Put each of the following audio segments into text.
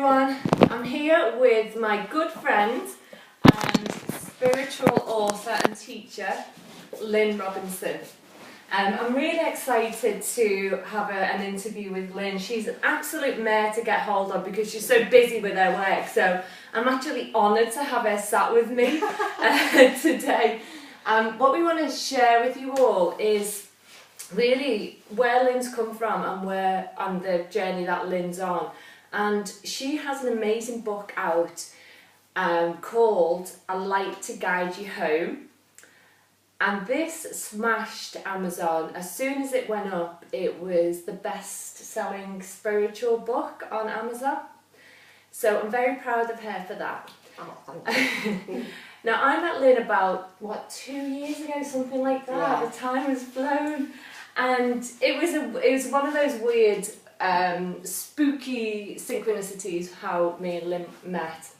everyone, I'm here with my good friend and spiritual author and teacher, Lynn Robinson. I'm really excited to have an interview with Lynn. She's an absolute mare to get hold of because she's so busy with her work, so I'm actually honoured to have her sat with me today. What we want to share with you all is really where Lynn's come from and the journey that Lynn's on. And she has an amazing book out called A Light to Guide You Home. And this smashed Amazon. As soon as it went up, it was the best-selling spiritual book on Amazon. So I'm very proud of her for that. Oh, thank you. Now, I met Lynn about, 2 years ago, something like that. Yeah. The time has flown. And it was one of those weird, spooky synchronicities how me and Lynn met.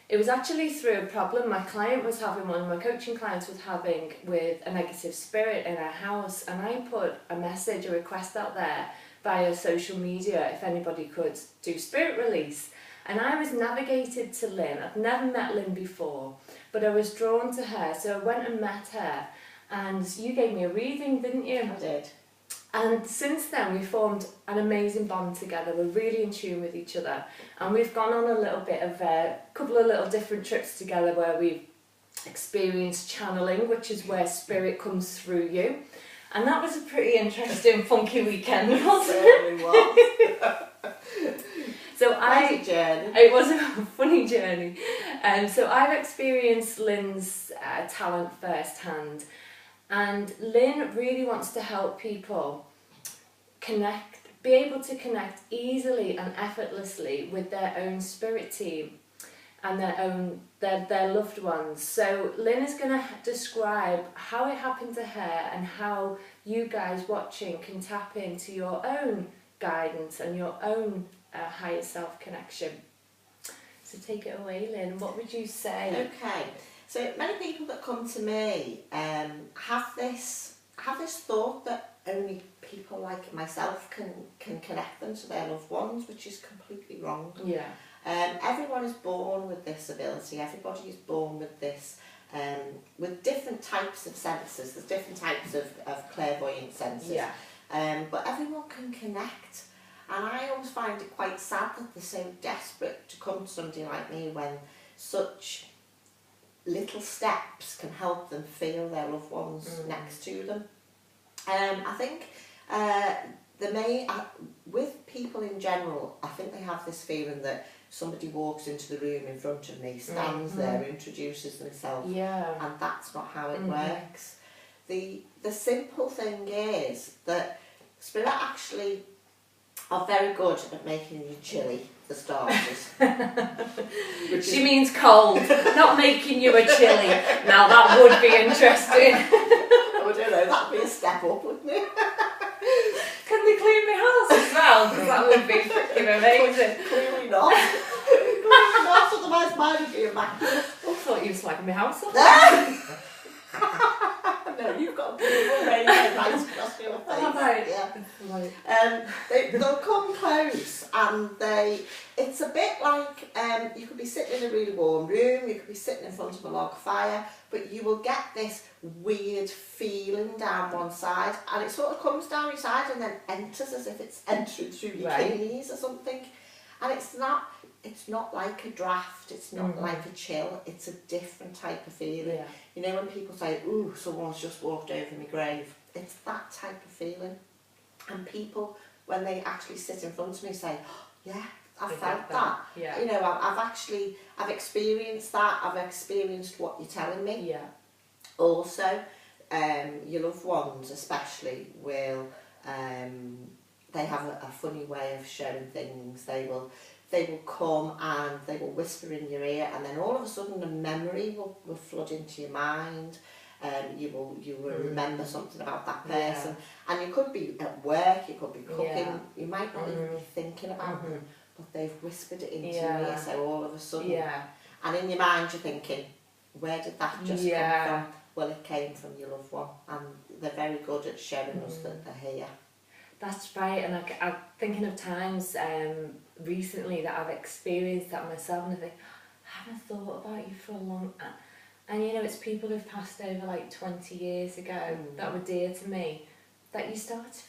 It was actually through a problem one of my coaching clients was having with a negative spirit in her house, and I put a request out there via social media if anybody could do spirit release. And I was navigated to Lynn. I'd never met Lynn before, but I was drawn to her, so I went and met her. And you gave me a reading, didn't you? I did. And since then we formed an amazing bond together. We're really in tune with each other. And we've gone on a little bit of a couple of little different trips together where we've experienced channeling, which is where spirit comes through you. And that was a pretty interesting, funky weekend, wasn't it? It was. It was a funny journey. So I've experienced Lynn's talent firsthand. And Lynn really wants to help people be able to connect easily and effortlessly with their own spirit team and their loved ones. So Lynn is going to describe how it happened to her and how you guys watching can tap into your own guidance and your own higher self connection. So take it away, Lynn. What would you say? Okay. So many people that come to me have this thought that only people like myself can connect them to their loved ones, which is completely wrong. Yeah. Everyone is born with this ability. Everybody is born with this, with different types of senses. There's different types of clairvoyant senses. Yeah. But everyone can connect. And I always find it quite sad that they're so desperate to come to somebody like me when such little steps can help them feel their loved ones next to them. I think with people in general, I think they have this feeling that somebody walks into the room in front of me, stands there, introduces themselves, and that's not how it works. The simple thing is that spirit actually are very good at making you chilly, for starters. She means cold, not making you a chilli. Now that would be interesting. I don't know, that'd be a step up, wouldn't it? Can they clean my house as well? Because that would be freaking amazing. Clearly not. Clearly not, otherwise mine would be immaculate. I thought you were slagging my house off. No, you've got a beautiful rainbow nice across your face. They'll come close and it's a bit like you could be sitting in a really warm room, you could be sitting in front of a log fire, but you will get this weird feeling down one side, and it sort of comes down your side and then enters as if it's entering through your kidneys or something. And it's not like a draft, it's not like a chill, it's a different type of feeling. Yeah. You know when people say, ooh, someone's just walked over my grave, it's that type of feeling. And people, when they actually sit in front of me, say, oh, yeah, I felt that. Yeah. You know, I've experienced that, I've experienced what you're telling me. Yeah. Also, your loved ones especially will, they have a funny way of showing things. They will come and they will whisper in your ear, and then all of a sudden a memory will flood into your mind. You will remember something about that person, and you could be at work, you could be cooking, you might not even be thinking about them, but they've whispered it into your ear, so all of a sudden, and in your mind you're thinking, where did that just come from? Well, it came from your loved one, and they're very good at showing us that they're here. That's right, and I'm thinking of times recently that I've experienced that myself, and I think, I haven't thought about you for a long time. And you know, it's people who've passed over like 20 years ago that were dear to me, that you start to,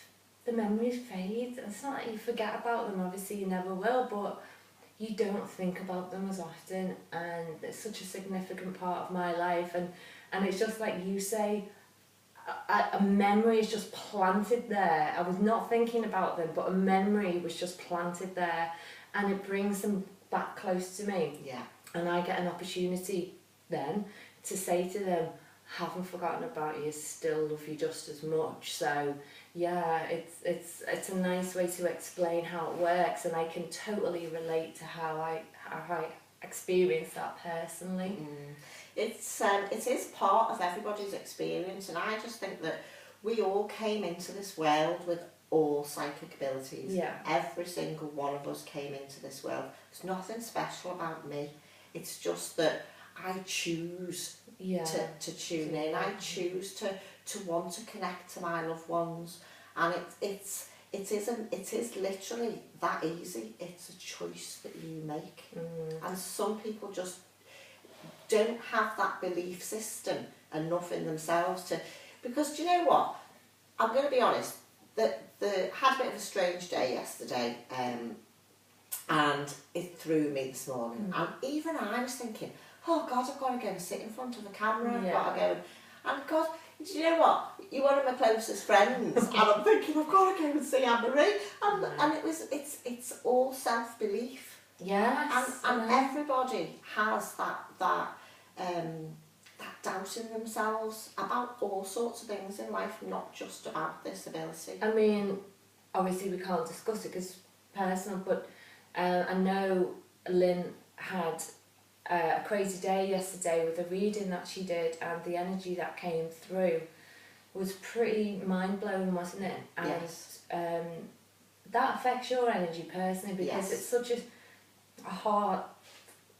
the memories fade. And it's not that you forget about them, obviously you never will, but you don't think about them as often, and it's such a significant part of my life. And it's just like you say, a memory is just planted there. I was not thinking about them, but a memory was just planted there, and it brings them back close to me. Yeah. And I get an opportunity then to say to them, haven't forgotten about you, still love you just as much. So yeah, it's a nice way to explain how it works, and I can totally relate to how I experience that personally. It is part of everybody's experience, and I just think that we all came into this world with all psychic abilities. Yeah. Every single one of us came into this world. There's nothing special about me. It's just that I choose to tune in. I choose to want to connect to my loved ones, and it is literally that easy. It's a choice that you make, and some people just don't have that belief system enough in themselves to, because do you know what? I'm going to be honest. The had a bit of a strange day yesterday, and it threw me this morning. And even I was thinking, oh God, I've got to go and sit in front of the camera. I've got to go, and God, do you know what? You're one of my closest friends, and I'm thinking I've got to go and see Anne-Marie, and it's all self-belief. Yes. And everybody has that doubt in themselves about all sorts of things in life, not just about this ability. I mean, obviously we can't discuss it because it's personal, but I know Lynn had a crazy day yesterday with a reading that she did, and the energy that came through was pretty mind-blowing, wasn't it? And yes. That affects your energy personally, because it's such a hard,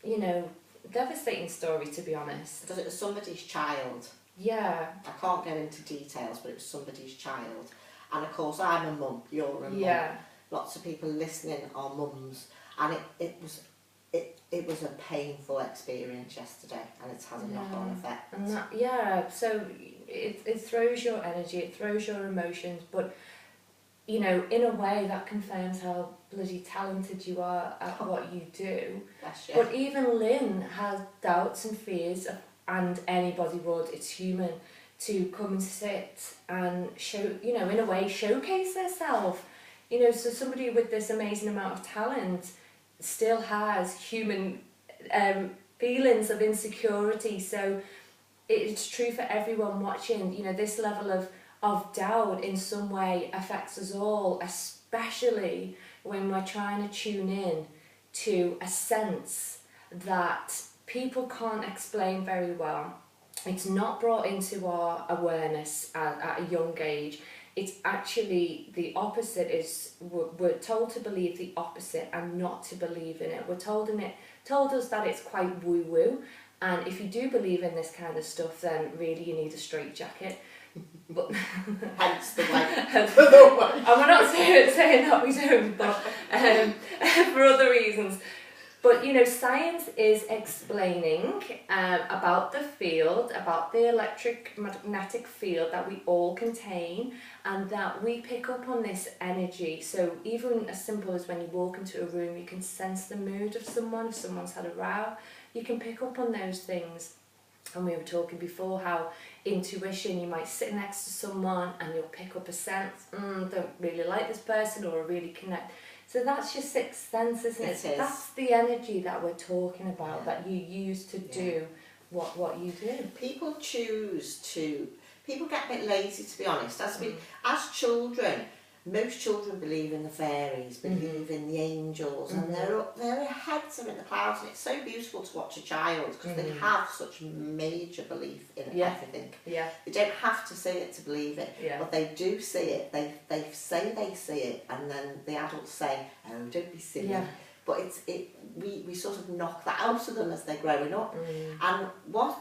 you know, devastating story, to be honest. Because it was somebody's child. Yeah. I can't go into details, but it was somebody's child. And of course, I'm a mum, you're a mum. Yeah. Lots of people listening are mums. And it was a painful experience yesterday, and it's had a knock-on effect. And that, so it throws your energy, it throws your emotions, but you know, in a way that confirms how bloody talented you are at what you do. Bless you. But even Lynn has doubts and fears, and anybody would, it's human, to come and sit and show, you know, in a way showcase herself. You know, so somebody with this amazing amount of talent still has human feelings of insecurity. So it's true for everyone watching. You know, this level of doubt in some way affects us all, especially when we're trying to tune in to a sense that people can't explain very well. It's not brought into our awareness at a young age. It's actually the opposite. We're told to believe the opposite and not to believe in it. We're told us that it's quite woo-woo, and if you do believe in this kind of stuff, then really you need a straitjacket. But hence the way. And we're not saying that we don't, but for other reasons. But you know, science is explaining about the field, about the electromagnetic field that we all contain, and that we pick up on this energy. So even as simple as when you walk into a room, you can sense the mood of someone. If someone's had a row, you can pick up on those things. And we were talking before how intuition, you might sit next to someone and you'll pick up a sense, don't really like this person, or really connect. So that's your sixth sense, isn't it? Is. That's the energy that we're talking about, that you use to do what you do. People get a bit lazy, to be honest. As children, most children believe in the fairies, believe in the angels, and their heads are in the clouds, and it's so beautiful to watch a child because they have such major belief in everything. Yeah. They don't have to see it to believe it, but they do see it. They say they see it, and then the adults say, "Oh, don't be silly." Yeah. But we sort of knock that out of them as they're growing up, and what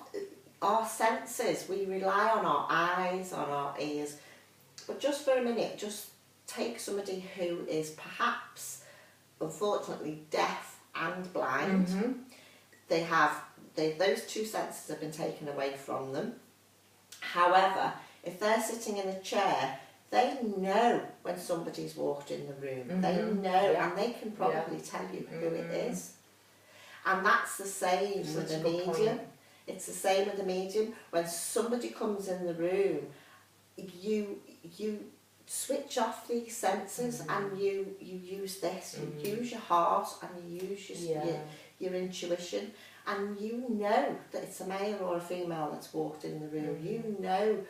our senses, we rely on our eyes, on our ears, but just for a minute, just take somebody who is perhaps, unfortunately, deaf and blind. Those two senses have been taken away from them. However, if they're sitting in a chair, they know when somebody's walked in the room. They know, and they can probably tell you who it is. And that's the same with the medium. It's the same with the medium. When somebody comes in the room, you switch off these senses and you use this. You use your heart and you use your intuition, and you know that it's a male or a female that's walked in the room. You know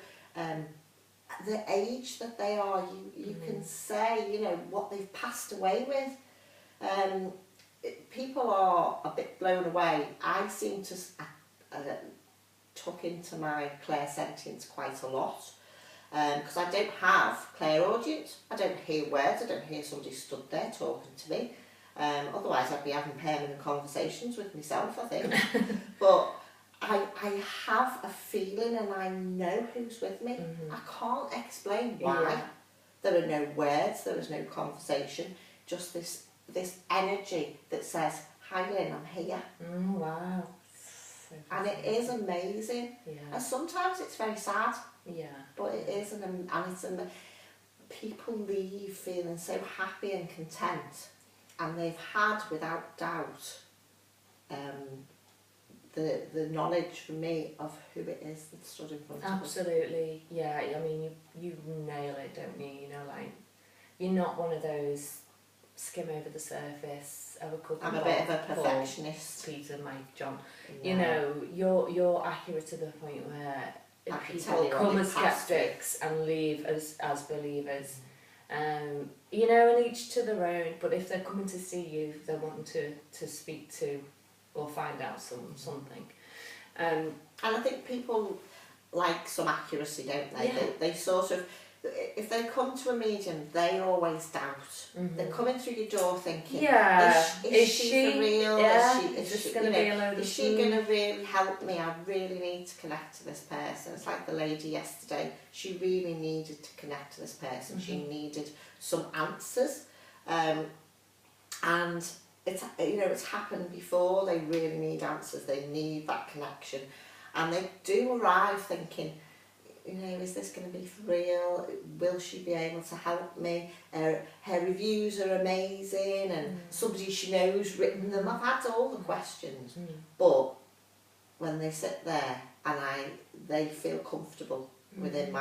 the age that they are. You can say, you know, what they've passed away with. People are a bit blown away. I seem to tuck into my clairsentience quite a lot, because I don't have clairaudience. I don't hear words. I don't hear somebody stood there talking to me. Otherwise I'd be having permanent conversations with myself, I think. But I have a feeling and I know who's with me. I can't explain why. There are no words, there is no conversation, just this energy that says, "Hi Lynn, I'm here." Wow. So and it is amazing. And sometimes it's very sad. But it is people leave feeling so happy and content, and they've had, without doubt, the knowledge from me of who it is that stood in front of us. Absolutely, yeah. I mean, you nail it, don't you? You know, like, you're not one of those skim over the surface of a couple. I'm a bit of a perfectionist. Peter, Mike, John. You know, you're accurate to the point where people come as skeptics and leave as believers. You know, and each to their own. But if they're coming to see you, they're wanting to speak to or find out something. And I think people like some accuracy, don't they? They sort of, if they come to a medium, they always doubt. They're coming through your door thinking, is she for real? Is she going to really help me? I really need to connect to this person. It's like the lady yesterday. She really needed to connect to this person. She needed some answers. And it's happened before. They really need answers. They need that connection. And they do arrive thinking, you know, is this going to be for real? Will she be able to help me? Her reviews are amazing, and somebody she knows written them. I've had all the questions, but when they sit there and they feel comfortable within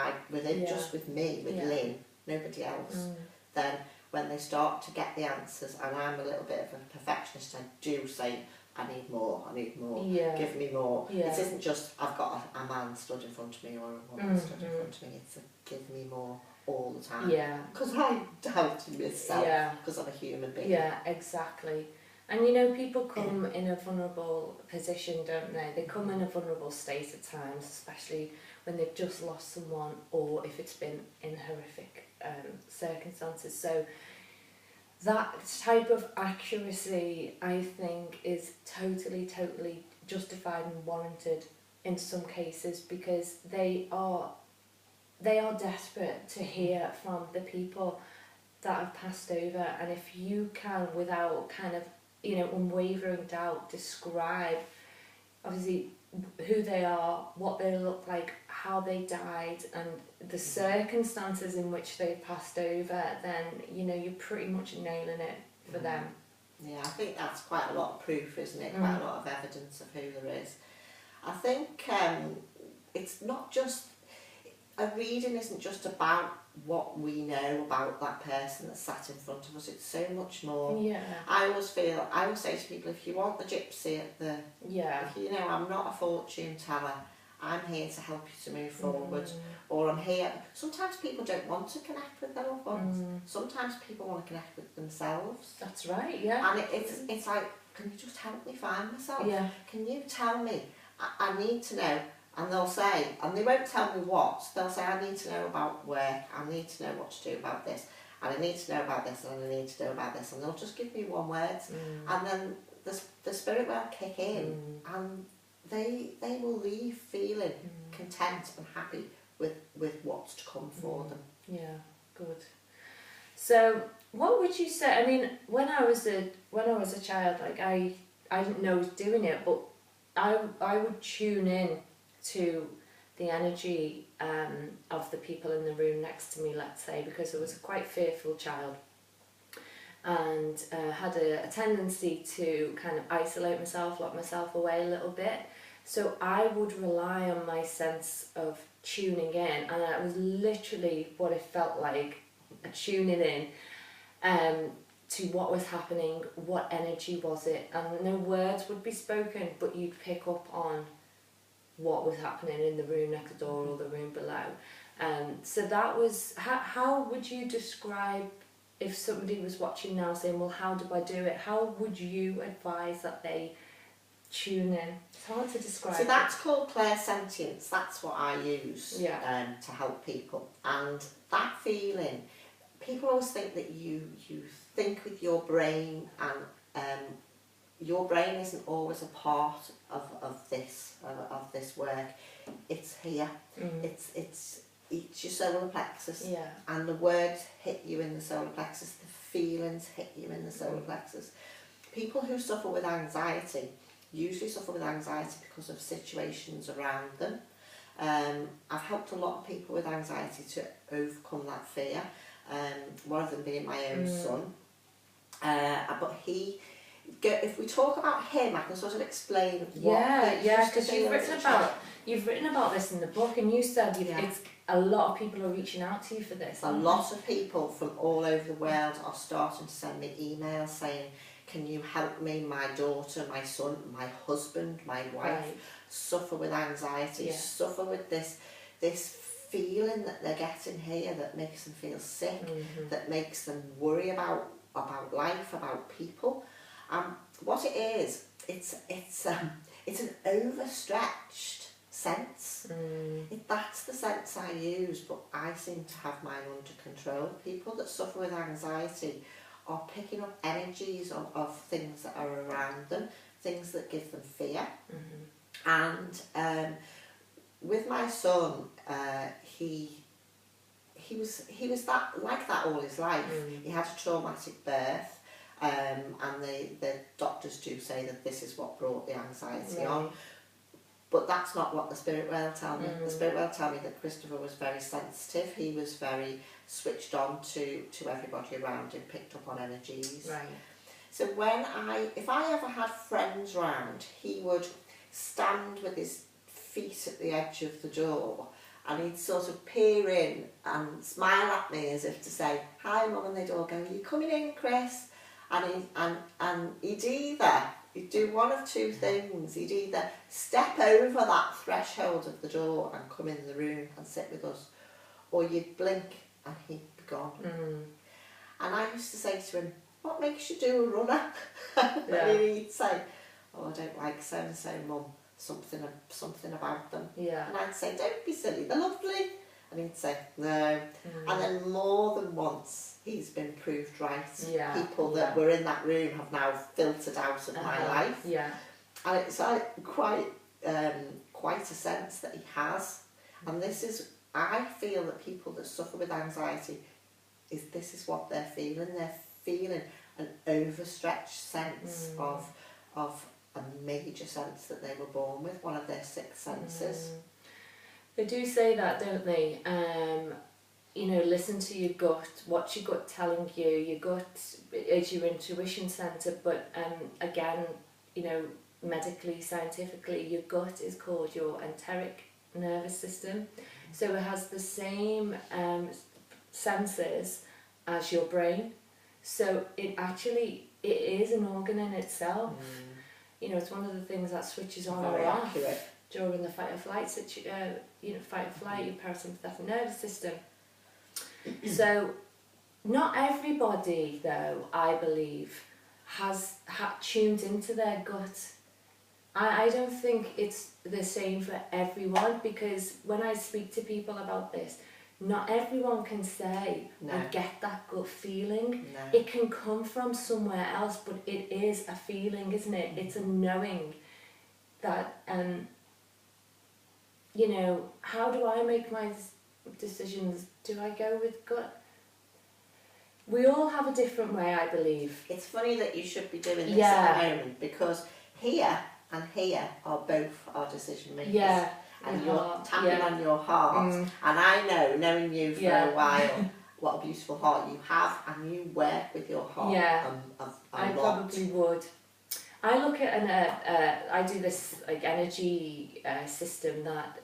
just with me, with Lynn, nobody else, then when they start to get the answers, and I'm a little bit of a perfectionist, I do say, I need more, give me more. It isn't just, I've got a man stood in front of me or a woman stood in front of me, it's a give me more all the time. Because I doubt myself, because I'm a human being. Yeah, exactly. And you know, people come in a vulnerable position, don't they? They come in a vulnerable state at times, especially when they've just lost someone, or if it's been in horrific circumstances. So that type of accuracy, I think, is totally justified and warranted in some cases, because they are desperate to hear from the people that have passed over. And if you can, without kind of, you know, unwavering doubt, describe obviously who they are, what they look like, how they died, and the circumstances in which they passed over, then, you know, you're pretty much nailing it for them. Yeah, I think that's quite a lot of proof, isn't it? Quite a lot of evidence of who there is. I think it's not just, a reading isn't just about what we know about that person that sat in front of us. It's so much more. I always say to people, if you want the gypsy at the, if you know, I'm not a fortune teller, I'm here to help you to move forward, or I'm here. Sometimes people don't want to connect with their loved ones. Sometimes people want to connect with themselves. That's right, yeah. And it's like, can you just help me find myself? Can you tell me? I need to know. And they'll say, and they won't tell me what, they'll say, I need to know about work, I need to know what to do about this, and I need to know about this, and I need to know about this, and they'll just give me one word, and then the spirit will kick in, and they will leave feeling content and happy with what's to come for them. Yeah, good. So what would you say? I mean, when I was a child, like I didn't know I was doing it, but I would tune in to the energy of the people in the room next to me, let's say, because I was a quite fearful child and had a tendency to kind of isolate myself, lock myself away a little bit. So I would rely on my sense of tuning in, and it was literally what it felt like, tuning in to what was happening, what energy was it, and no words would be spoken, but you'd pick up on what was happening in the room next door or the room below. So that was, how would you describe, if somebody was watching now saying, well, how do I do it? How would you advise that they tune in? It's hard to describe. So that's called clairsentience. That's what I use to help people. And that feeling, people always think that you think with your brain, and your brain isn't always a part of this work. It's here. It's your solar plexus, and the words hit you in the solar plexus. The feelings hit you in the solar plexus. People who suffer with anxiety usually suffer with anxiety because of situations around them. I've helped a lot of people with anxiety to overcome that fear. One of them being my own son. But if we talk about him, I can sort of explain what because you've written about this in the book, and you said it's a lot of people are reaching out to you for this. A lot of people from all over the world are starting to send me emails saying, can you help me? My daughter, my son, my husband, my wife suffer with anxiety, suffer with this feeling that they're getting here that makes them feel sick, that makes them worry about life, about people. What it is, it's an overstretched sense. That's the sense I use, but I seem to have mine under control. People that suffer with anxiety are picking up energies of things that are around them, things that give them fear. And with my son, he was that like that all his life. He had a traumatic birth, and the doctors do say that this is what brought the anxiety on. But that's not what the spirit world tell me. The spirit world tell me that Christopher was very sensitive. He was very switched on to everybody around him, picked up on energies. Right. So if I ever had friends round, he would stand with his feet at the edge of the door, and he'd sort of peer in and smile at me as if to say, hi Mum, and they'd all go, are you coming in, Chris? And he'd do one of two things. He'd either step over that threshold of the door and come in the room and sit with us, or you'd blink and he'd be gone. And I used to say to him, what makes you do a runner? And he'd say, oh, I don't like so-and-so, Mum, something about them. And I'd say, don't be silly, they're lovely. And he'd say, no. And then more than once, he's been proved right. People that were in that room have now filtered out of my life. And it's quite a sense that he has. And I feel that people that suffer with anxiety, this is what they're feeling. They're feeling an overstretched sense of a major sense that they were born with, one of their sixth senses. They do say that, don't they? Listen to your gut. What's your gut telling you? Your gut is your intuition centre, but again, medically, scientifically, your gut is called your enteric nervous system. So it has the same senses as your brain. So it is an organ in itself. It's one of the things that switches on or off during the fight or flight your parasympathetic nervous system. So not everybody, though, I believe, has tuned into their gut. I don't think it's the same for everyone, because when I speak to people about this, not everyone can say and get that gut feeling. It can come from somewhere else, but it is a feeling, isn't it? It's a knowing that, how do I make my decisions? Do I go with gut? we all have a different way, I believe. It's funny that you should be doing this Yeah. at the moment, because here and here are both our decision makers. Yeah. And Your you're heart, tapping yeah. on your heart. And I know, knowing you for Yeah. a while, what a beautiful heart you have, and you work with your heart Yeah. a I lot. probably would. I look at I do this like energy system that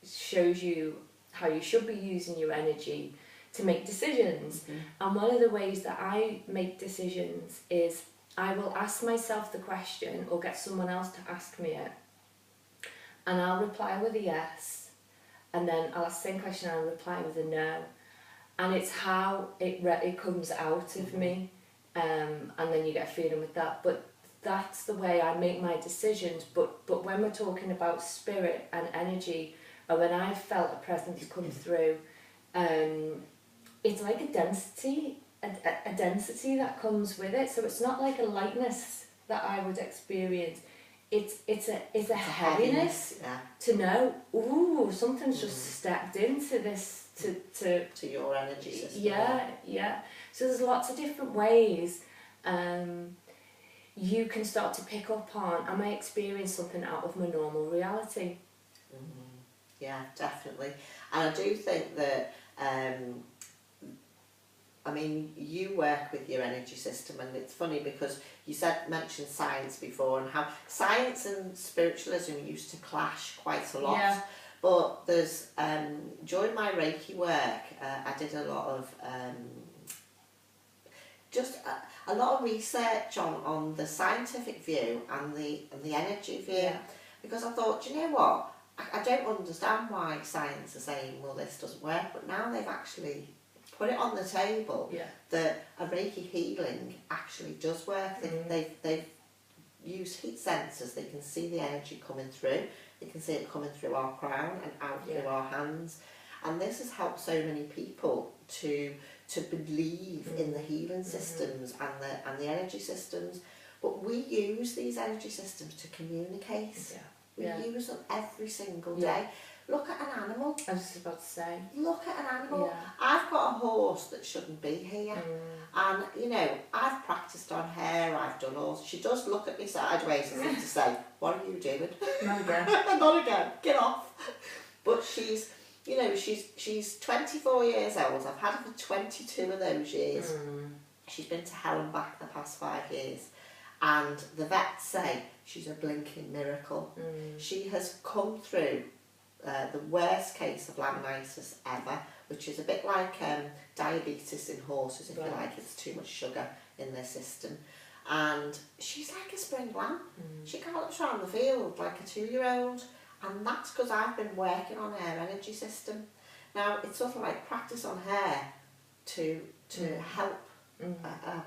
shows you how you should be using your energy to make decisions. And one of the ways that I make decisions is I will ask myself the question or get someone else to ask me it, and I'll reply with a yes, and then I'll ask the same question and I'll reply with a no, and it's how it comes out of me, and then you get a feeling with that. But that's the way I make my decisions. But when we're talking about spirit and energy, and when I've felt a presence come through, it's like a density that comes with it. So it's not like a lightness that I would experience. It's a heaviness to know, ooh, something's just stepped into this to your energy system. Yeah. So there's lots of different ways you can start to pick up on, am I experiencing something out of my normal reality? Yeah, definitely. And I do think that I mean, you work with your energy system, and it's funny because you mentioned science before, and how science and spiritualism used to clash quite a lot. Yeah. But there's during my Reiki work, I did a lot of just a lot of research on the scientific view and the energy view, because I thought, you know what, I don't understand why science is saying, well, this doesn't work, but now they've actually put it on the table that a Reiki healing actually does work. They've used heat sensors. They can see the energy coming through. They can see it coming through our crown and out through our hands. And this has helped so many people to believe in the healing systems and the energy systems. But we use these energy systems to communicate. We use them every single day. Look at an animal. I was just about to say. Look at an animal. I've got a horse that shouldn't be here. And, you know, I've practised on her, I've done all. She does look at me sideways as if to say, what are you doing? Not again. Not again. Get off. But she's, you know, she's 24 years old. I've had her for 22 of those years. She's been to hell and back the past 5 years. And the vets say she's a blinking miracle. She has come through the worst case of laminitis ever, which is a bit like diabetes in horses, if you like. It's too much sugar in their system. And she's like a spring lamb. She gallops around the field like a 2-year-old. And that's because I've been working on her energy system. Now, it's sort of like practice on her to help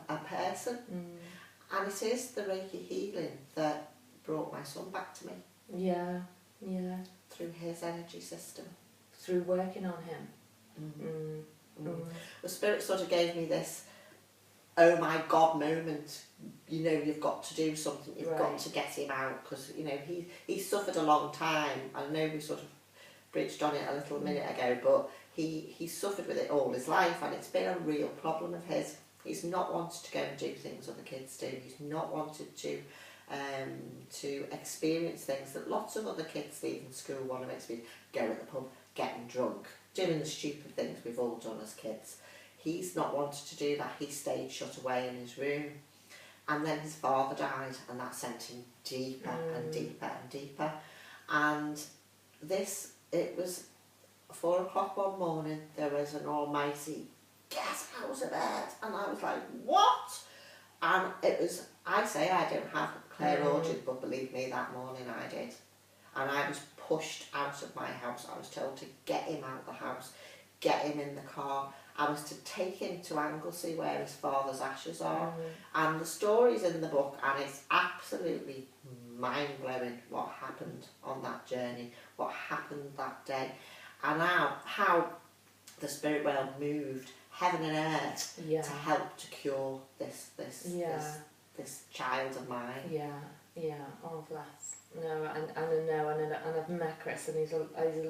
a person. And it is the Reiki healing that brought my son back to me. Yeah. Through his energy system. Through working on him. The Spirit sort of gave me this, oh my God moment. You know, you've got to do something. You've got to get him out, because, you know, he suffered a long time. I know we sort of bridged on it a little minute ago, but he suffered with it all his life, and it's been a real problem of his. He's not wanted to go and do things other kids do. He's not wanted to experience things that lots of other kids leaving school want to experience. Go at the pub, getting drunk, doing the stupid things we've all done as kids. He's not wanted to do that. He stayed shut away in his room. And then his father died, and that sent him deeper and deeper and deeper. And it was 4 o'clock one morning, there was an almighty, get out of bed. And I was like, what? And it was, I say I don't have clairaudience, but believe me, that morning I did. And I was pushed out of my house. I was told to get him out of the house, get him in the car. I was to take him to Anglesey, where his father's ashes are. And the story's in the book, and it's absolutely mind-blowing what happened on that journey, what happened that day, and how the spirit world moved heaven and earth to help to cure this child of mine. Oh bless. No, and I've met Chris, and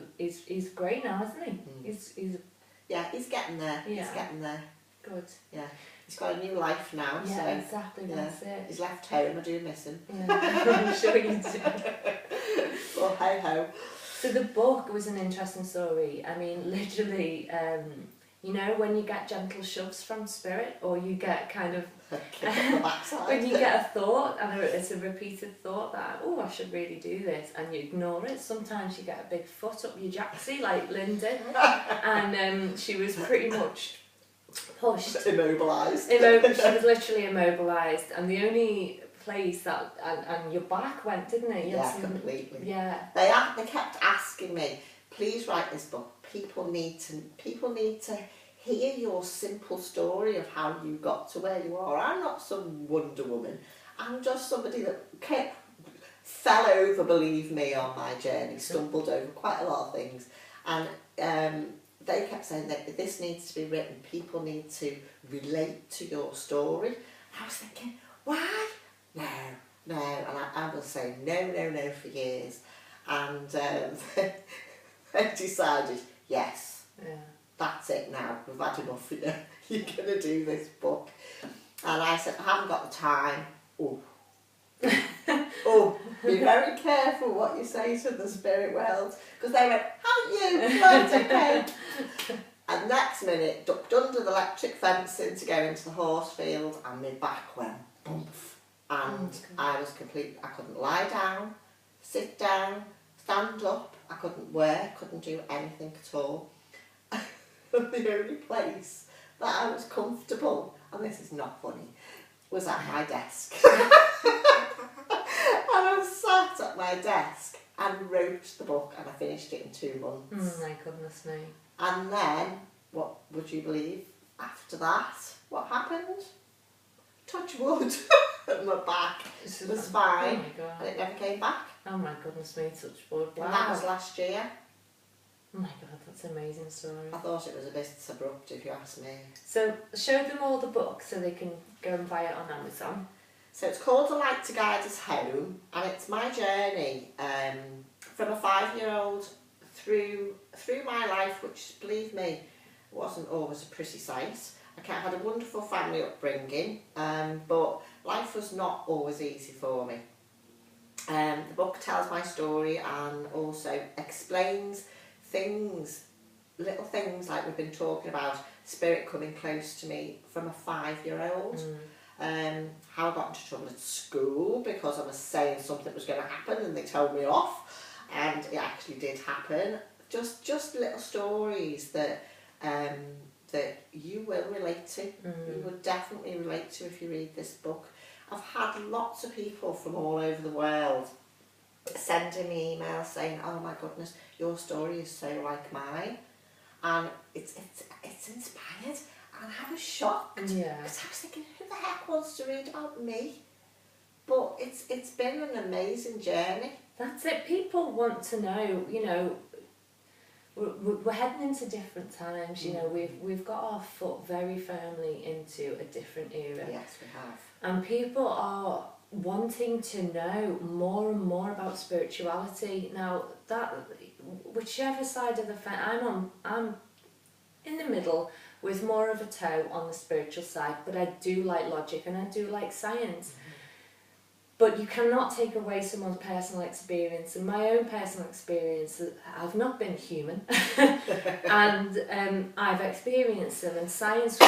he's great now, isn't he? He's he's getting there. He's getting there. Good. Yeah. he's got a new life now. Yeah, so exactly, yeah, that's it. he's left home. I do miss him. Yeah, I'm sure you do. Well, hey ho. So the book was an interesting story. I mean, literally, you know, when you get gentle shoves from spirit, or you get kind of Kick up the backside. when you get a thought, and it's a repeated thought that, oh, I should really do this, and you ignore it. Sometimes you get a big foot up your jacksie, like Lynn did, and she was pretty much pushed. Immobilised. She was literally immobilised, and the only place that, and your back went, didn't it? You had Yeah, some- completely. Yeah. They kept asking me, please write this book. People need to hear your simple story of how you got to where you are. I'm not some Wonder Woman. I'm just somebody that fell over, believe me, on my journey, stumbled over quite a lot of things. And they kept saying that this needs to be written. People need to relate to your story. And I was thinking, why? No. And I was saying no for years. And they decided, yes. Yeah. That's it now, we've had enough of you, you're going to do this book. And I said, I haven't got the time. Oh, be very careful what you say to the spirit world. Because they went, haven't you? Right, okay. And next minute, ducked under the electric fencing to go into the horse field, and my back went bump. And I was complete, I couldn't lie down, sit down, stand up, I couldn't work, couldn't do anything at all. The only place that I was comfortable, and this is not funny, was at my desk. And I sat at my desk and wrote the book, and I finished it in 2 months. Oh my goodness me. And then, what would you believe, after that, what happened? Touch wood. My back was fine, Oh my God. and it never came back. Oh my goodness me, touch wood. Wow. And that was last year. Oh my God, that's an amazing story. I thought it was a bit abrupt, if you ask me. So show them all the book so they can go and buy it on Amazon. So it's called A Light to Guide Us Home, and it's my journey from a 5-year-old through my life, which, believe me, wasn't always a pretty sight. I had a wonderful family upbringing, but life was not always easy for me. The book tells my story and also explains things, little things like we've been talking about, spirit coming close to me from a 5-year-old. How I got into trouble at school because I was saying something was going to happen and they told me off, and it actually did happen. Just little stories that that you will relate to. You would definitely relate to if you read this book. I've had lots of people from all over the world sending me emails saying, oh my goodness, your story is so like mine, and it's inspired. And I was shocked, Yeah. because I was thinking, who the heck wants to read about me? But it's been an amazing journey. That's it. People want to know, you know, we're heading into different times, you know, we've got our foot very firmly into a different era. Yes, we have. And people are wanting to know more and more about spirituality. Now, that whichever side of the fence, I'm in the middle with more of a toe on the spiritual side, but I do like logic and I do like science. But you cannot take away someone's personal experience, and my own personal experience, I've not been human, and I've experienced them, and science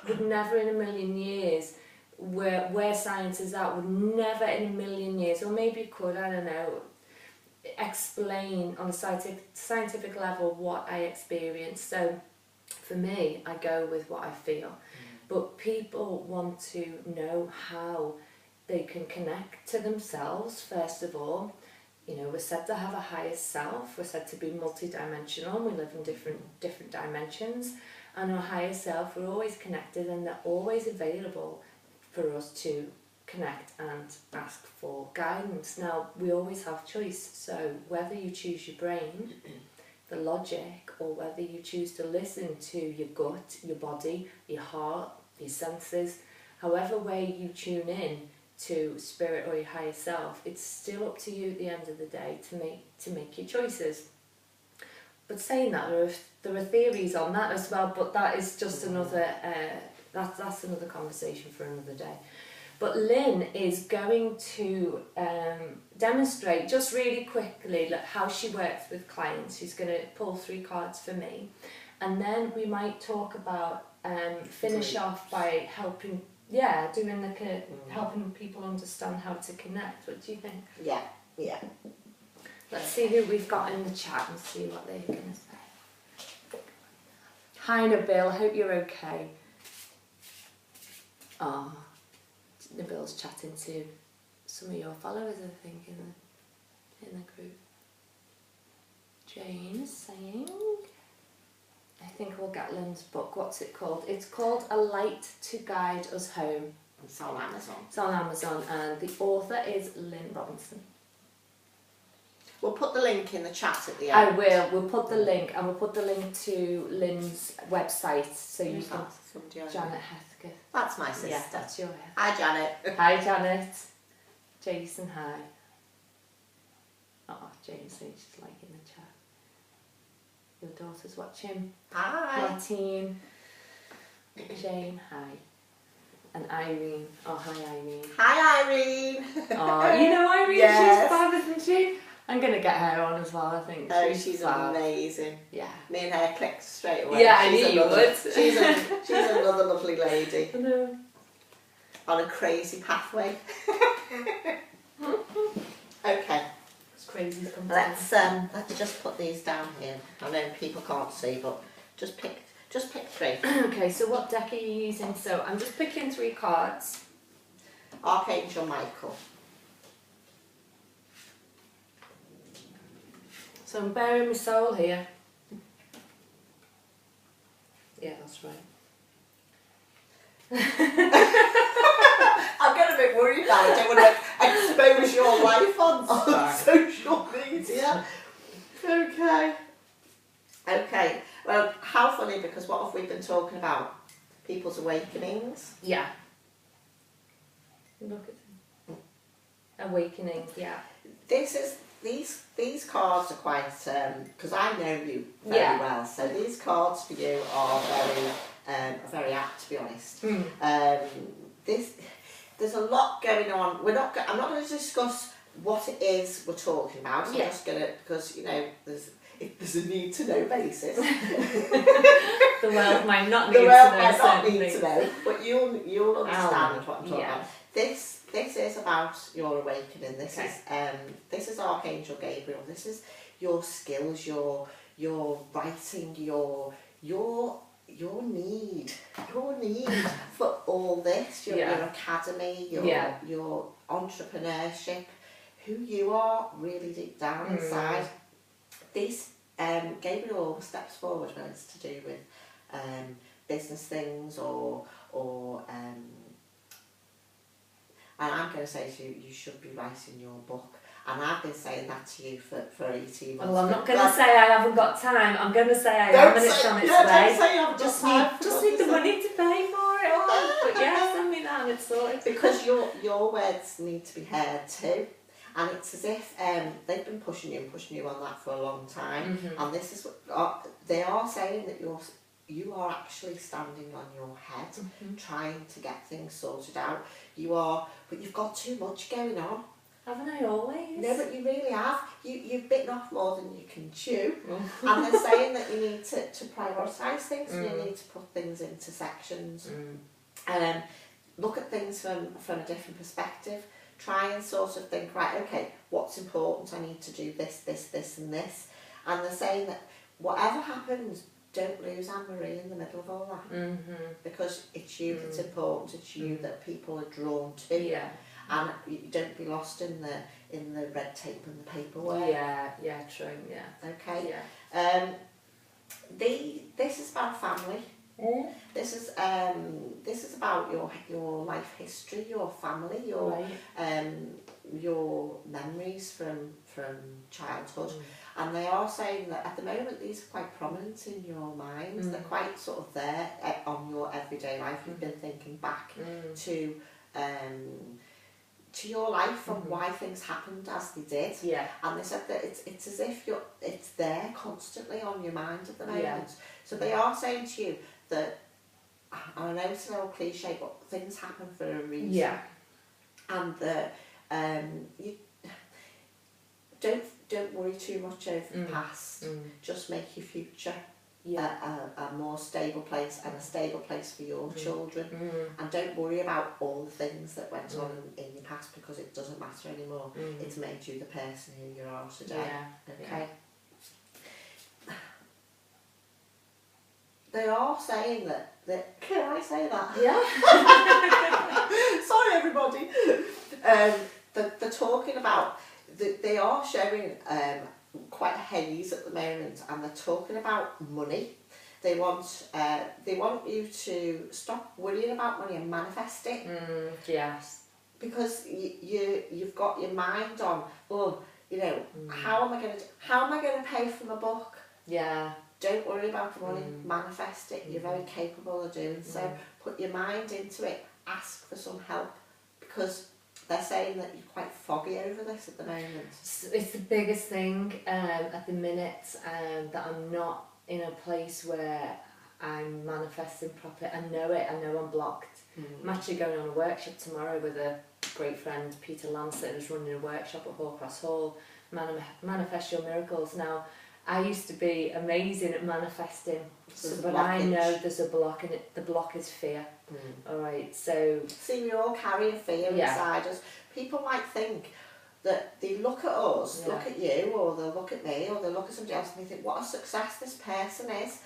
would never in a million years, where science is at, would never in a million years, or maybe it could, I don't know, explain on a scientific level what I experienced. So for me, I go with what I feel. But people want to know how they can connect to themselves, first of all. You know, we're said to have a higher self, we're said to be multidimensional, we live in different dimensions, and our higher self, we're always connected, and they're always available for us to connect and ask for guidance. Now, we always have choice, so whether you choose your brain, the logic, or whether you choose to listen to your gut, your body, your heart, your senses, however way you tune in to spirit or your higher self, it's still up to you at the end of the day to make your choices. But saying that, there are theories on that as well, but that is just another that's another conversation for another day. But Lynn is going to demonstrate just really quickly how she works with clients. She's going to pull 3 cards for me, and then we might talk about finish off by helping, doing helping people understand how to connect. What do you think? Yeah. Let's see who we've got in the chat and see what they're going to say. Hi Nabil, I hope you're okay. Oh, Nabil's chatting to some of your followers, I think, in the group. Jane's saying, I think we'll get Lynn's book. What's it called? It's called A Light to Guide Us Home. It's on Amazon. It's on Amazon, and the author is Lynn Robinson. We'll put the link in the chat at the I end. will. We'll put the link, and we'll put the link to Lynn's website, so you can. Janet Hesketh. That's my sister. Yes, that's your. Hi, Janet. Hi, Janet. Jason, hi. Oh, Jane's saying she's liking the chat. Your daughter's watching. Hi. Martine. Jane, hi. And Irene. Oh, hi, Irene. Hi, Irene. Oh, you know Irene? Yes. She's fab, isn't she? I'm going to get her on as well, I think. Oh, she's amazing. Yeah. Me and her clicked straight away. Yeah, I knew you would. She's another lovely lady. I know. On a crazy pathway. Okay. It's crazy. Let's just put these down here. I know people can't see, but just pick 3. Okay, so what deck are you using? So I'm just picking 3 cards. Archangel Michael. So I'm bearing my soul here. Yeah, that's right. I'm getting a bit worried now. I don't want to expose your life on social media. Okay. Well, how funny, because what have we been talking about? People's awakenings. Yeah. Look at them. Awakening, yeah. These cards are quite, because I know you very well, so these cards for you are very apt, to be honest. There's a lot going on. I'm not going to discuss what it is we're talking about. I'm just going to, because there's a need to know basis. The world might not need to know. But you'll understand what I'm talking about. This is about your awakening. This is Archangel Gabriel. This is your skills, your writing, your need for all this. Your academy, your entrepreneurship, who you are really deep down inside. These Gabriel always steps forward when it's to do with business things or and I'm going to say to you, you should be writing your book. And I've been saying that to you for 18 months. Well, I'm not going to say I haven't got time. I'm going to say I am, and it's on its way. Don't say you haven't got time. Just need the money to pay for it all. But yes, send me that and it's sorted. Because your words need to be heard too. And it's as if they've been pushing you on that for a long time. And this is what they are saying, that you are actually standing on your head, trying to get things sorted out. But you've got too much going on. Haven't I always? No, but you really have. You've bitten off more than you can chew. And they're saying that you need to prioritise things, and you need to put things into sections. Look at things from a different perspective. Try and sort of think, right, okay, what's important? I need to do this, and this. And they're saying that whatever happens, don't lose Anne-Marie in the middle of all that. Because it's you that's important, it's you that people are drawn to. Yeah. And you don't be lost in the red tape and the paperwork. Yeah, true, yeah. Okay? Yeah. This is about family. This is about your life history, your family, your memories from childhood. And they are saying that at the moment these are quite prominent in your mind. They're quite sort of there on your everyday life. You've been thinking back to your life and why things happened as they did. Yeah. And they said that it's as if it's there constantly on your mind at the moment. So they are saying to you that I know it's an old cliche, but things happen for a reason. Yeah. And you don't worry too much over the past. Just make your future a more stable place, and a stable place for your children. And don't worry about all the things that went on in your past, because it doesn't matter anymore. It's made you the person who you are today. Okay. They are saying that. Can I say that? Yeah. Sorry, everybody. They're talking about. They are showing quite a haze at the moment, and they're talking about money. They want you to stop worrying about money and manifest it. Yes. Because you've got your mind on, how am I going to pay for my book? Yeah. Don't worry about the money. Manifest it. You're very capable of doing so. Put your mind into it. Ask for some help, because they're saying that you're quite foggy over this at the moment. It's the biggest thing at the minute, that I'm not in a place where I'm manifesting properly. I know it. I know I'm blocked. I'm actually going on a workshop tomorrow with a great friend, Peter Lancet, who's running a workshop at Hallcross Hall. Manifest Your Miracles. Now, I used to be amazing at manifesting, but I know there's a block, and the block is fear. Alright, so... See, we all carry a fear inside us. People might think that they look at us, look at you, or they'll look at me, or they'll look at somebody else, and they think, what a success this person is.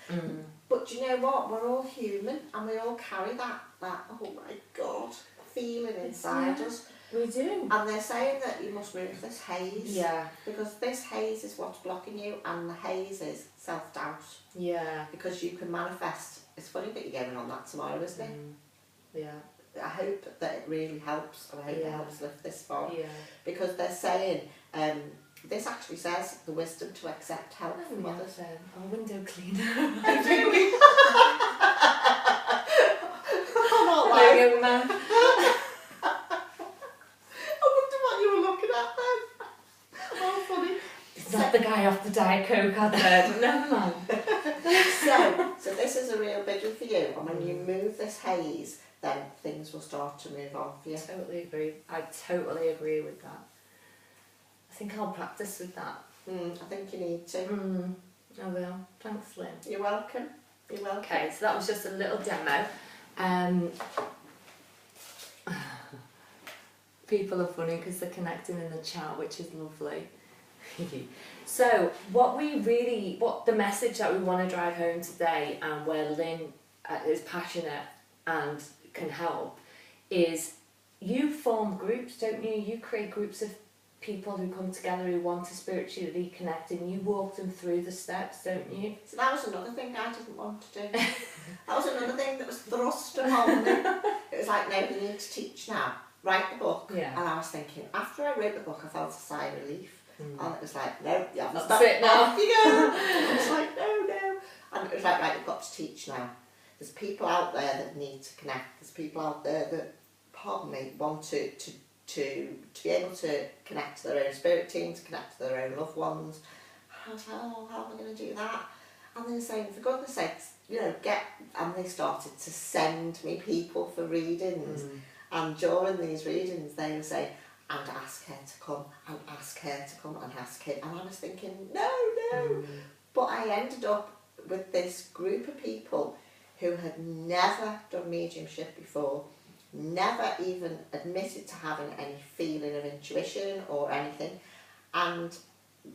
But do you know what? We're all human, and we all carry that oh my God, feeling inside us. We do. And they're saying that you must move this haze. Yeah. Because this haze is what's blocking you, and the haze is self-doubt. Yeah. Because you can manifest. It's funny that you're going on that tomorrow, isn't it? Yeah. I hope that it really helps, and I hope it helps lift this far. Yeah. Because they're saying, this actually says the wisdom to accept help from others. A window cleaner. I'm not lying. Young man. It's not the guy off the Diet Coke advert, but never mind. So this is a real biggie for you, and when you move this haze, then things will start to move on for you. Totally agree. I totally agree with that. I think I'll practice with that. I think you need to. I will. Thanks, Lynn. You're welcome. You're welcome. Okay, so that was just a little demo. People are funny because they're connecting in the chat, which is lovely. So what the message that we want to drive home today, and where Lynn is passionate and can help, is you form groups, don't you? You create groups of people who come together who want to spiritually connect, and you walk them through the steps, don't you? So that was another thing I didn't want to do. That was another thing that was thrust upon me. It was like, no, you need to teach now. Write the book. Yeah. And I was thinking, after I wrote the book, I felt a sigh of relief. And it was like, no, you haven't That's it now. Off you go. I was like, no. And it was like, right, you've got to teach now. There's people out there that need to connect. There's people out there that, want to be able to connect to their own spirit team, to connect to their own loved ones. And I was like, oh, how am I going to do that? And they were saying, for goodness sakes, and they started to send me people for readings. And during these readings, they were saying, and ask her to come, and ask her to come, and ask her. And I was thinking, no. But I ended up with this group of people who had never done mediumship before, never even admitted to having any feeling of intuition or anything, and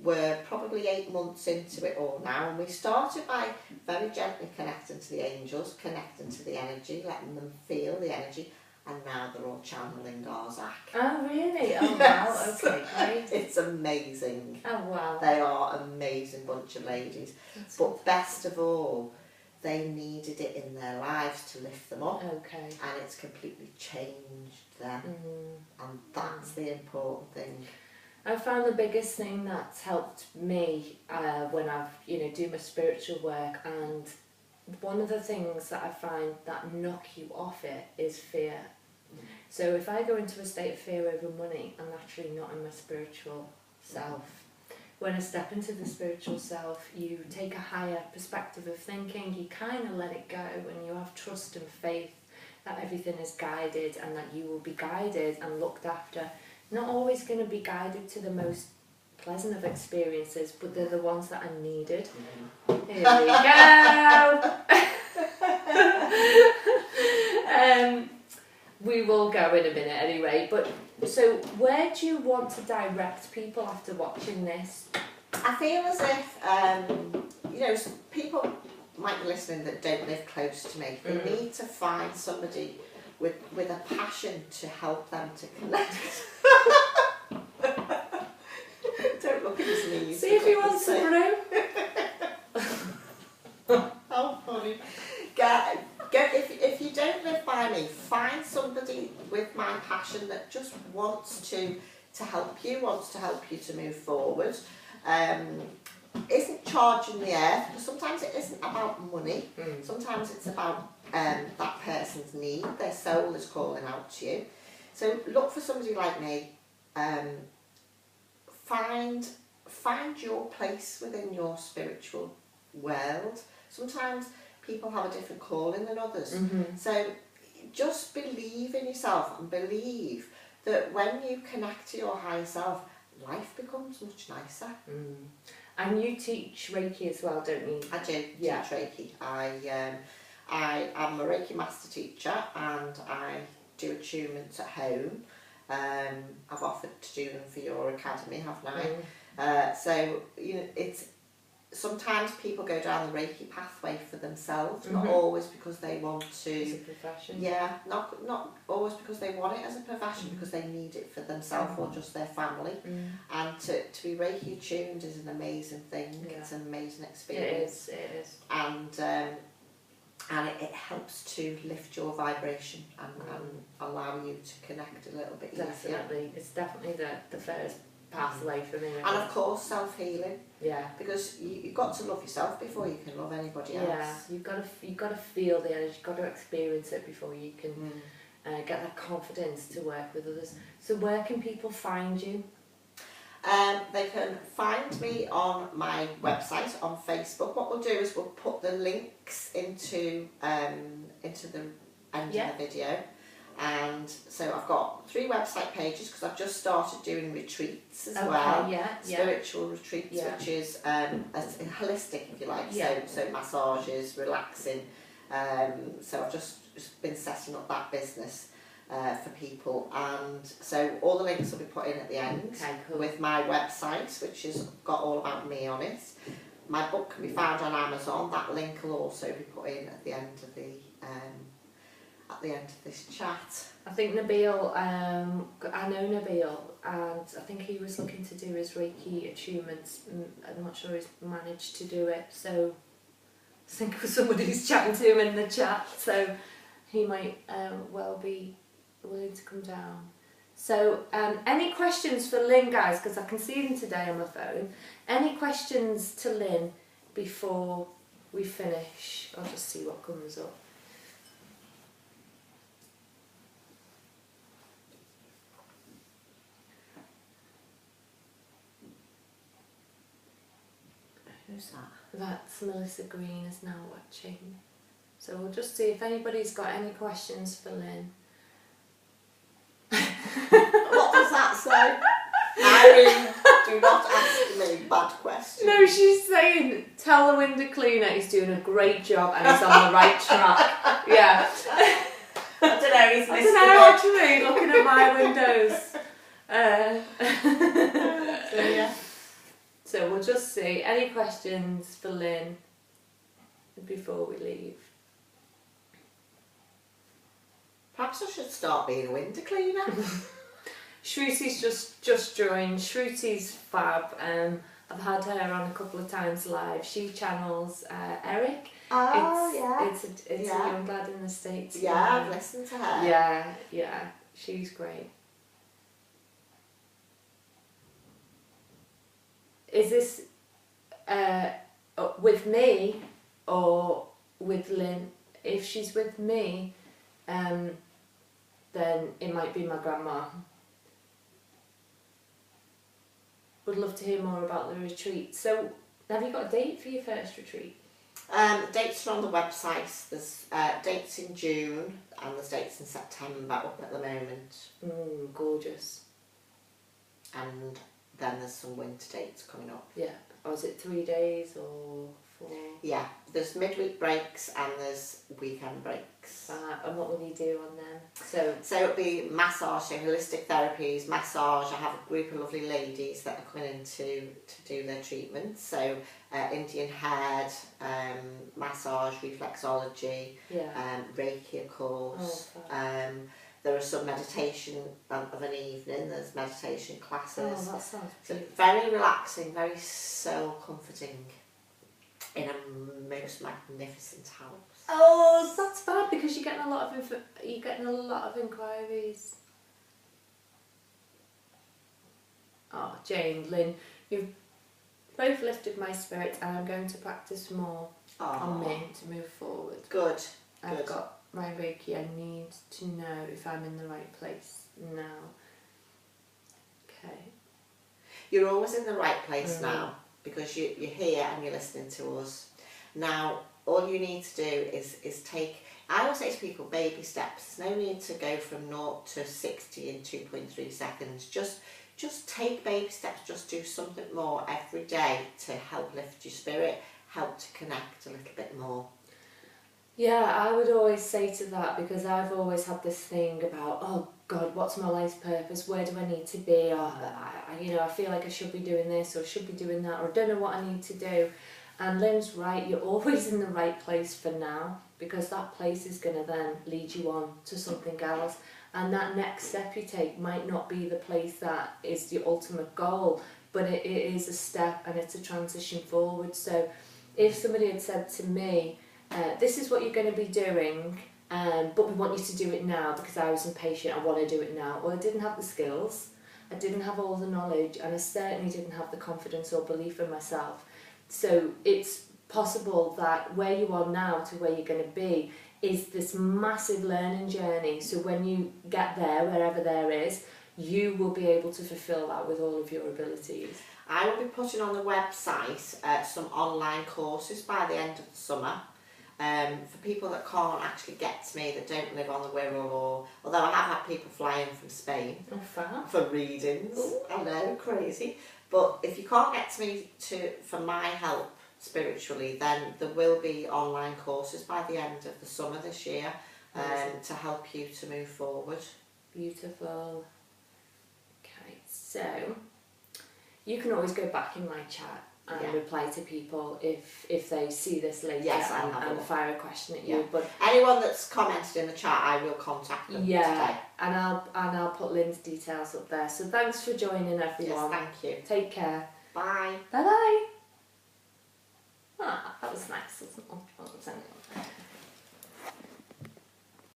were probably 8 months into it all now. And we started by very gently connecting to the angels, connecting to the energy, letting them feel the energy. And now they're all channeling Garzak. Oh, really? Oh, Yes. Wow. Okay, great. It's amazing. Oh, wow. They are an amazing bunch of ladies. That's But best of all, they needed it in their lives to lift them up. Okay. And it's completely changed them. And that's the important thing. I found the biggest thing that's helped me when I've, do my spiritual work, and one of the things that I find that knock you off it is fear. So if I go into a state of fear over money, I'm actually not in my spiritual self. when I step into the spiritual self, you take a higher perspective of thinking, you kind of let it go, and you have trust and faith that everything is guided and that you will be guided and looked after. Not always going to be guided to the most pleasant of experiences, but they're the ones that are needed. Here we go! We will go in a minute anyway, but so where do you want to direct people after watching this? I feel as if, people might be listening that don't live close to me. They need to find somebody with a passion to help them to connect. Don't look at his knees. See if he wants a brew. How funny. If you don't live by me, find somebody with my passion that just wants to help you, wants to help you to move forward. Isn't charging the earth, because sometimes it isn't about money. Sometimes it's about that person's need. Their soul is calling out to you. So look for somebody like me. Find your place within your spiritual world. Sometimes people have a different calling than others. So just believe in yourself and believe that when you connect to your higher self, life becomes much nicer. And you teach Reiki as well, don't you? I do teach Reiki. I am a Reiki master teacher, and I do attunements at home. I've offered to do them for your academy, haven't I? So it's sometimes people go down the Reiki pathway for themselves, not always because they want to. As a profession. Yeah, not always because they want it as a profession, because they need it for themselves or just their family. And to be Reiki attuned is an amazing thing. Yeah. It's an amazing experience. It is. And it helps to lift your vibration and allow you to connect a little bit easier. It's definitely the first pathway for me. And of course, self-healing. Yeah. Because you've got to love yourself before you can love anybody else. Yeah, you've got to feel the energy, you've got to experience it before you can get that confidence to work with others. So where can people find you? They can find me on my website, on Facebook. What we'll do is we'll put the links into the end of the video. And so I've got 3 website pages, because I've just started doing retreats as well. Spiritual retreats, which is holistic, if you like. So massages, relaxing. So I've just been setting up that business for people, and so all the links will be put in at the end with my website, which has got all about me on it. My book can be found on Amazon. That link will also be put in at the end of this chat. I think Nabil, I know Nabil, and I think he was looking to do his Reiki attunements. I'm not sure he's managed to do it, so I think somebody's chatting to him in the chat, so he might well be willing to come down. So any questions for Lynn, guys, because I can see them today on my phone. Any questions to Lynn before we finish? I'll just see what comes up. Who's that? That's Melissa Green is now watching. So we'll just see if anybody's got any questions for Lynn. What does that say? Irene, do not ask me bad questions. No, she's saying, tell the window cleaner he's doing a great job and he's on the right track. Yeah. I don't know, he's missing I don't know, actually, looking at my windows. So yeah. So we'll just see. Any questions for Lynn before we leave? Perhaps I should start being a window cleaner. Shruti's just joined. Shruti's fab. I've had her on a couple of times live. She channels Eric. It's a young lad in the States. Yeah, I've listened to her. Yeah, she's great. Is this with me or with Lynn? If she's with me, then it might be my grandma. would love to hear more about the retreat. So, have you got a date for your first retreat? The dates are on the website. There's dates in June and there's dates in September up at the moment. Gorgeous. And then there's some winter dates coming up. Yeah. Or is it 3 days or 4? Yeah, there's midweek breaks and there's weekend breaks. And what will you do on them? So it'll be massage, so holistic therapies, massage. I have a group of lovely ladies that are coming in to do their treatments. So Indian head, massage, reflexology, Reiki of course. There are some meditation of an evening. There's meditation classes. Oh, that sounds so beautiful. very relaxing, very soul comforting in a most magnificent house. Oh, that's bad because you're getting a lot of inquiries. Oh, Jane, Lynn, you've both lifted my spirits, and I'm going to practice more on me to move forward. Good. I've got my Reiki. I need to know if I'm in the right place now. Okay. You're always in the right place now because you're here and you're listening to us. Now, all you need to do is take, I always say to people, baby steps. There's no need to go from 0 to 60 in 2.3 seconds. Just take baby steps, just do something more every day to help lift your spirit, help to connect a little bit more. Yeah, I would always say to that, because I've always had this thing about, oh God, what's my life's purpose? Where do I need to be? Or I feel like I should be doing this or should be doing that, or I don't know what I need to do. And Lynn's right, you're always in the right place for now, because that place is going to then lead you on to something else. And that next step you take might not be the place that is the ultimate goal, but it is a step and it's a transition forward. So if somebody had said to me, this is what you're going to be doing, but we want you to do it now, because I was impatient, I want to do it now. Well, I didn't have the skills, I didn't have all the knowledge, and I certainly didn't have the confidence or belief in myself. So it's possible that where you are now to where you're going to be is this massive learning journey. So when you get there, wherever there is, you will be able to fulfill that with all of your abilities. I will be putting on the website some online courses by the end of the summer. For people that can't actually get to me, that don't live on the Wirral, or although I have had people flying from Spain for readings. Ooh. I know, crazy. But if you can't get to me for my help spiritually, then there will be online courses by the end of the summer this year to help you to move forward. Beautiful. Okay, so you can always go back in my chat and reply to people if they see this later and fire a question at you. Yeah. But anyone that's commented in the chat, I will contact them today. And I'll put Lynn's details up there. So thanks for joining, everyone. Yes, thank you. Take care. Bye. Bye bye. That was nice, wasn't it?